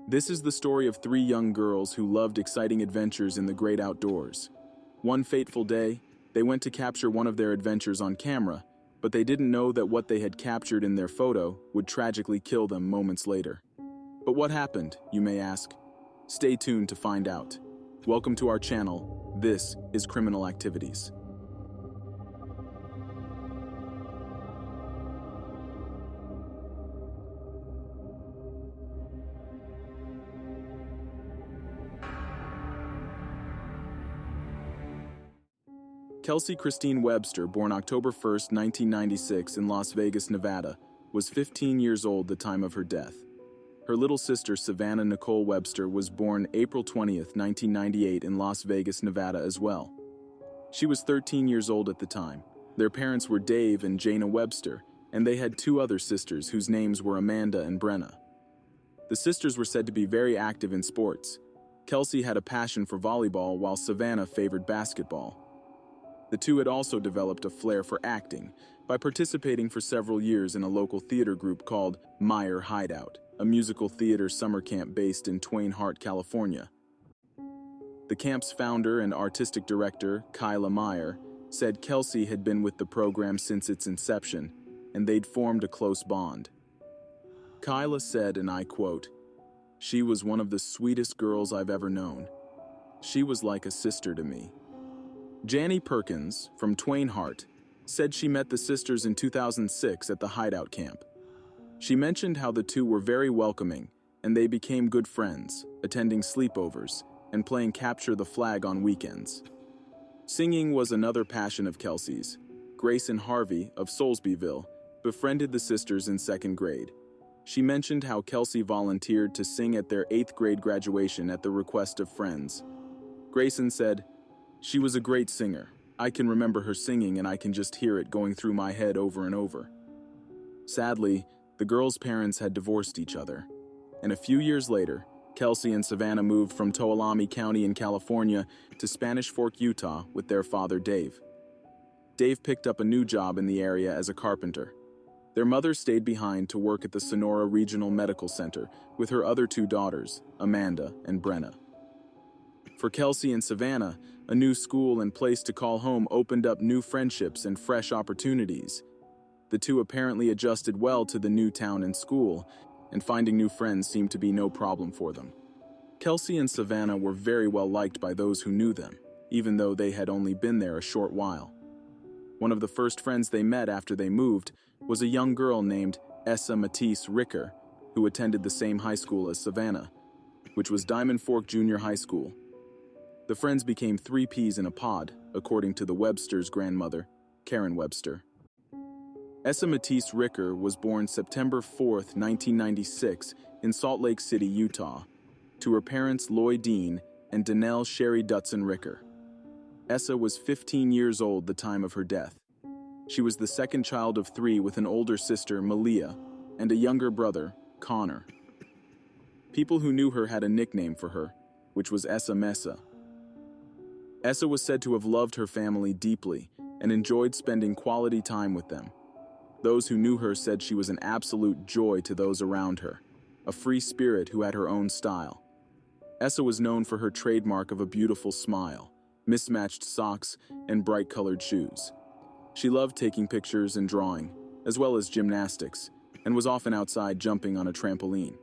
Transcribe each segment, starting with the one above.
This is the story of three young girls who loved exciting adventures in the great outdoors. One fateful day, they went to capture one of their adventures on camera, but they didn't know that what they had captured in their photo would tragically kill them moments later. But what happened, you may ask? Stay tuned to find out. Welcome to our channel. This is Criminal Activities. Kelsea Christine Webster, born October 1, 1996 in Las Vegas, Nevada, was 15 years old at the time of her death. Her little sister, Savannah Nicole Webster, was born April 20, 1998 in Las Vegas, Nevada as well. She was 13 years old at the time. Their parents were Dave and Jana Webster, and they had two other sisters whose names were Amanda and Brenna. The sisters were said to be very active in sports. Kelsea had a passion for volleyball while Savannah favored basketball. The two had also developed a flair for acting by participating for several years in a local theater group called Meyer Hideout, a musical theater summer camp based in Twain Harte, California. The camp's founder and artistic director, Kyla Meyer, said Kelsea had been with the program since its inception, and they'd formed a close bond. Kyla said, and I quote, "She was one of the sweetest girls I've ever known. She was like a sister to me." Janie Perkins, from Twain Harte, said she met the sisters in 2006 at the Hideout camp. She mentioned how the two were very welcoming, and they became good friends, attending sleepovers and playing capture the flag on weekends. Singing was another passion of Kelsea's. Grace and Harvey, of Soulsbyville, befriended the sisters in second grade. She mentioned how Kelsea volunteered to sing at their 8th grade graduation at the request of friends. Grayson said, "She was a great singer. I can remember her singing and I can just hear it going through my head over and over." Sadly, the girls' parents had divorced each other, and a few years later, Kelsea and Savannah moved from Tuolumne County in California to Spanish Fork, Utah with their father, Dave. Dave picked up a new job in the area as a carpenter. Their mother stayed behind to work at the Sonora Regional Medical Center with her other two daughters, Amanda and Brenna. For Kelsea and Savannah, a new school and place to call home opened up new friendships and fresh opportunities. The two apparently adjusted well to the new town and school, and finding new friends seemed to be no problem for them. Kelsea and Savannah were very well liked by those who knew them, even though they had only been there a short while. One of the first friends they met after they moved was a young girl named Essa Ricker, who attended the same high school as Savannah, which was Diamond Fork Junior High School. The friends became three peas in a pod, according to the Webster's grandmother, Karen Webster. Essa Ricker was born September 4, 1996, in Salt Lake City, Utah, to her parents Lloyd Dean and Danelle Sherry Dutson Ricker. Essa was 15 years old the time of her death. She was the second child of three with an older sister, Malia, and a younger brother, Connor. People who knew her had a nickname for her, which was Essa Mesa. Essa was said to have loved her family deeply and enjoyed spending quality time with them. Those who knew her said she was an absolute joy to those around her, a free spirit who had her own style. Essa was known for her trademark of a beautiful smile, mismatched socks, and bright-colored shoes. She loved taking pictures and drawing, as well as gymnastics, and was often outside jumping on a trampoline.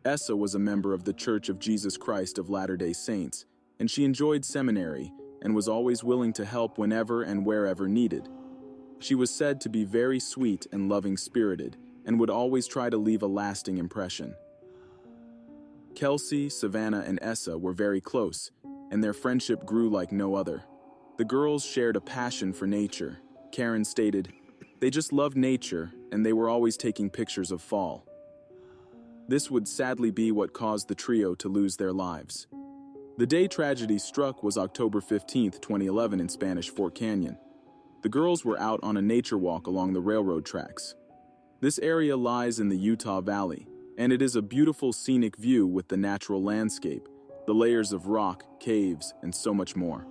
Essa was a member of the Church of Jesus Christ of Latter-day Saints, and she enjoyed seminary and was always willing to help whenever and wherever needed. She was said to be very sweet and loving-spirited and would always try to leave a lasting impression. Kelsea, Savannah, and Essa were very close, and their friendship grew like no other. The girls shared a passion for nature. Karen stated, "They just loved nature, and they were always taking pictures of fall." This would sadly be what caused the trio to lose their lives. The day tragedy struck was October 15, 2011 in Spanish Fork Canyon. The girls were out on a nature walk along the railroad tracks. This area lies in the Utah Valley, and it is a beautiful scenic view with the natural landscape, the layers of rock, caves, and so much more.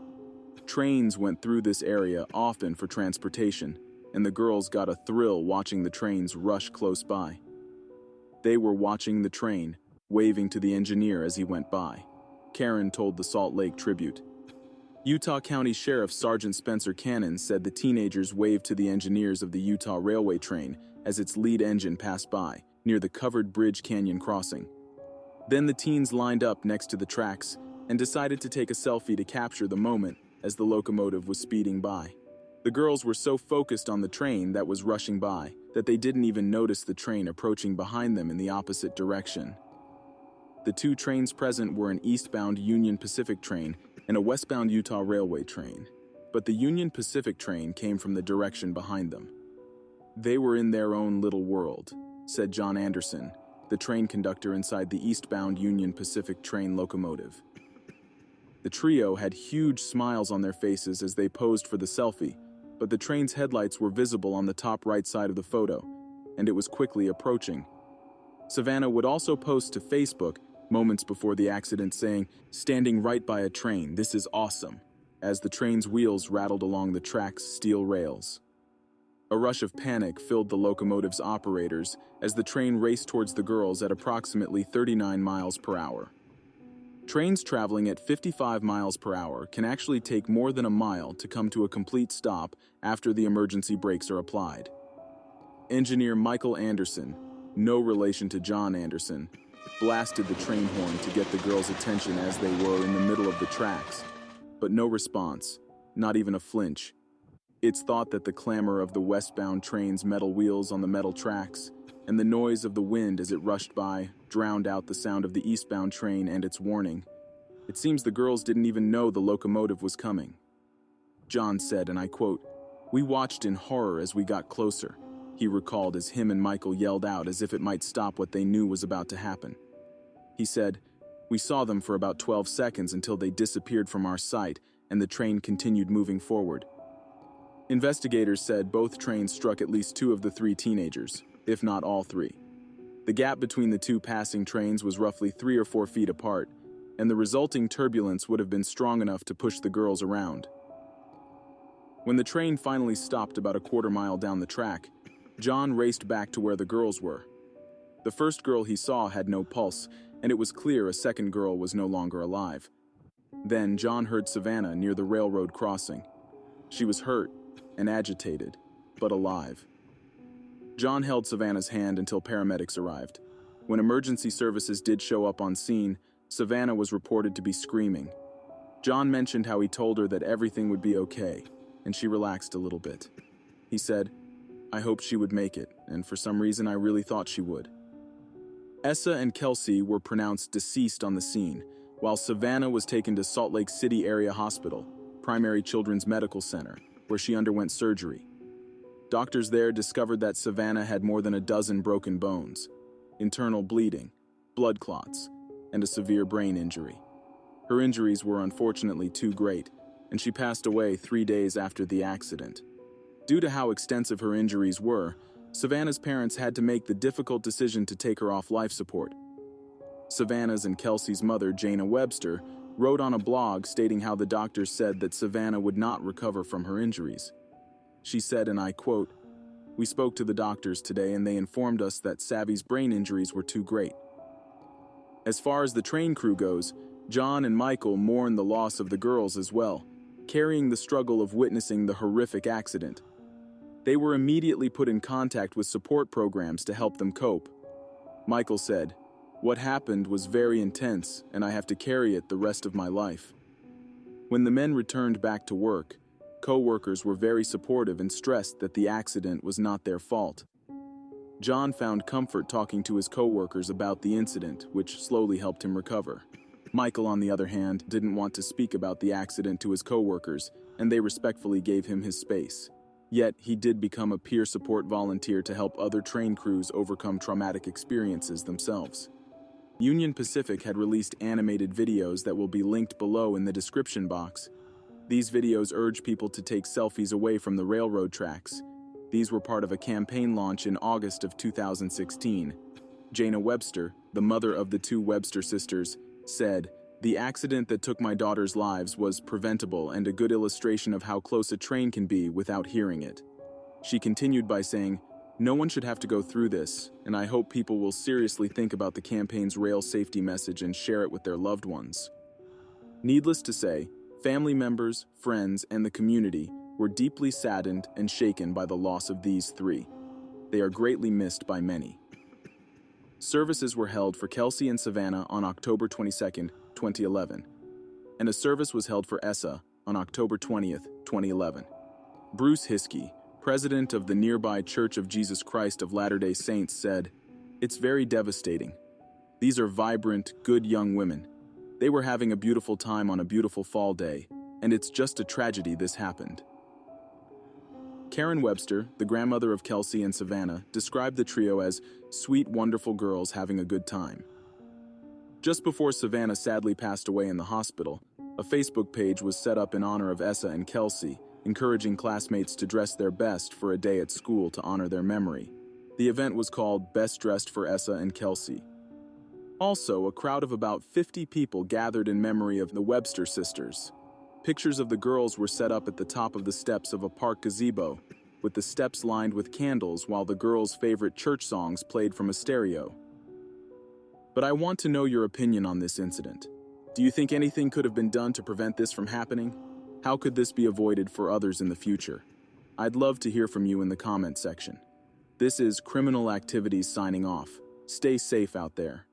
Trains went through this area often for transportation, and the girls got a thrill watching the trains rush close by. They were watching the train waving to the engineer as he went by. Karen told the Salt Lake Tribute. Utah County Sheriff Sergeant Spencer Cannon said the teenagers waved to the engineers of the Utah Railway train as its lead engine passed by, near the covered Bridge Canyon crossing. Then the teens lined up next to the tracks and decided to take a selfie to capture the moment as the locomotive was speeding by. The girls were so focused on the train that was rushing by that they didn't even notice the train approaching behind them in the opposite direction. The two trains present were an eastbound Union Pacific train and a westbound Utah Railway train, but the Union Pacific train came from the direction behind them. They were in their own little world, said John Anderson, the train conductor inside the eastbound Union Pacific train locomotive. The trio had huge smiles on their faces as they posed for the selfie, but the train's headlights were visible on the top right side of the photo, and it was quickly approaching. Savannah would also post to Facebook moments before the accident saying, "Standing right by a train, this is awesome," as the train's wheels rattled along the track's steel rails. A rush of panic filled the locomotive's operators as the train raced towards the girls at approximately 39 miles per hour. Trains traveling at 55 miles per hour can actually take more than a mile to come to a complete stop after the emergency brakes are applied. Engineer Michael Anderson, no relation to John Anderson, blasted the train horn to get the girls' attention as they were in the middle of the tracks, but no response, not even a flinch. It's thought that the clamor of the westbound train's metal wheels on the metal tracks and the noise of the wind as it rushed by drowned out the sound of the eastbound train and its warning. It seems the girls didn't even know the locomotive was coming. John said, and I quote, "We watched in horror as we got closer," he recalled as him and Michael yelled out as if it might stop what they knew was about to happen. He said, "We saw them for about 12 seconds until they disappeared from our sight and the train continued moving forward." Investigators said both trains struck at least two of the three teenagers, if not all three. The gap between the two passing trains was roughly 3 or 4 feet apart, and the resulting turbulence would have been strong enough to push the girls around. When the train finally stopped about a quarter mile down the track, John raced back to where the girls were. The first girl he saw had no pulse, and it was clear a second girl was no longer alive. Then John heard Savannah near the railroad crossing. She was hurt and agitated, but alive. John held Savannah's hand until paramedics arrived. When emergency services did show up on scene, Savannah was reported to be screaming. John mentioned how he told her that everything would be okay, and she relaxed a little bit. He said, "I hoped she would make it, and for some reason I really thought she would." Essa and Kelsea were pronounced deceased on the scene, while Savannah was taken to Salt Lake City Area Hospital, Primary Children's Medical Center, where she underwent surgery. Doctors there discovered that Savannah had more than a dozen broken bones, internal bleeding, blood clots, and a severe brain injury. Her injuries were unfortunately too great, and she passed away 3 days after the accident. Due to how extensive her injuries were, Savannah's parents had to make the difficult decision to take her off life support. Savannah's and Kelsea's mother, Jana Webster, wrote on a blog stating how the doctors said that Savannah would not recover from her injuries. She said, and I quote, "We spoke to the doctors today and they informed us that Savvy's brain injuries were too great." As far as the train crew goes, John and Michael mourned the loss of the girls as well, carrying the struggle of witnessing the horrific accident. They were immediately put in contact with support programs to help them cope. Michael said, "What happened was very intense, and I have to carry it the rest of my life." When the men returned back to work, co-workers were very supportive and stressed that the accident was not their fault. John found comfort talking to his co-workers about the incident, which slowly helped him recover. Michael, on the other hand, didn't want to speak about the accident to his co-workers, and they respectfully gave him his space. Yet, he did become a peer support volunteer to help other train crews overcome traumatic experiences themselves. Union Pacific had released animated videos that will be linked below in the description box. These videos urge people to take selfies away from the railroad tracks. These were part of a campaign launch in August of 2016. Jana Webster, the mother of the two Webster sisters, said, "The accident that took my daughter's lives was preventable and a good illustration of how close a train can be without hearing it." She continued by saying, No one should have to go through this, and I hope people will seriously think about the campaign's rail safety message and share it with their loved ones. Needless to say, family members, friends, and the community were deeply saddened and shaken by the loss of these three. They are greatly missed by many. Services were held for Kelsea and Savannah on October 22, 2011, and a service was held for Essa on October 20, 2011. Bruce Hiskey, president of the nearby Church of Jesus Christ of Latter-day Saints, said, "It's very devastating. These are vibrant, good young women. They were having a beautiful time on a beautiful fall day, and it's just a tragedy this happened." Karen Webster, the grandmother of Kelsea and Savannah, described the trio as sweet, wonderful girls having a good time. Just before Savannah sadly passed away in the hospital, a Facebook page was set up in honor of Essa and Kelsea, encouraging classmates to dress their best for a day at school to honor their memory. The event was called Best Dressed for Essa and Kelsea. Also, a crowd of about 50 people gathered in memory of the Webster sisters. Pictures of the girls were set up at the top of the steps of a park gazebo, with the steps lined with candles while the girls' favorite church songs played from a stereo. But I want to know your opinion on this incident. Do you think anything could have been done to prevent this from happening? How could this be avoided for others in the future? I'd love to hear from you in the comment section. This is Criminal Activities signing off. Stay safe out there.